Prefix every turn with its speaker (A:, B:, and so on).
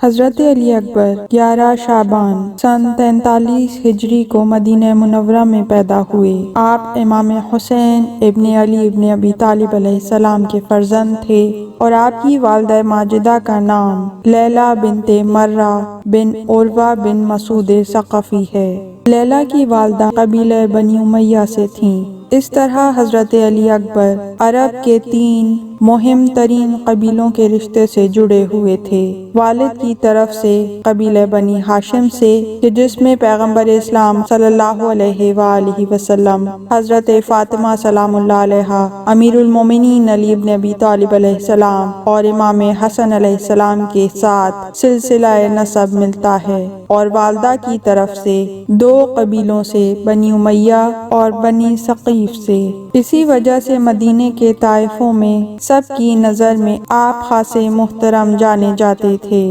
A: हज़रत अली अकबर 11 शाबान सन 43 हिजरी को Medina Munawwara में पैदा हुए। आप इमाम हुसैन इब्ने अली इब्ने अबी तालिब अलैहिस्सलाम के फर्जंद थे और आपकी वालिदा माजिदा का नाम लैला बिनते मर्रा बिन उर्वा बिन मसूद सक़फ़ी है। लैला की वालिदा कबीला बनी उमैया से थीं। इस तरह हज़रत अली अकबर अरब के 3 मुहिम तरीन कबीलों के रिश्ते से जुड़े हुए थे। वालिद की तरफ से कबीले बनी हाशिम से, कि जिसमें पैगम्बर इस्लाम सल्लल्लाहु अलैहि वसल्लम, हज़रत फ़ातिमा सलामुल्लाह अलैहा, अमीरुल मोमिनीन अली इब्न अबी तालिब अलैहिस्सलाम और इमाम हसन अलैहिस्सलाम के साथ सिलसिला नसब मिलता है। और वालदा की तरफ से 2 कबीलों से, बनी उमैया और बनी सक़ीफ से। इसी वजह से मदीने के ताइफों में सबकी नज़र में आप खासे मुहतरम जाने जाते थे।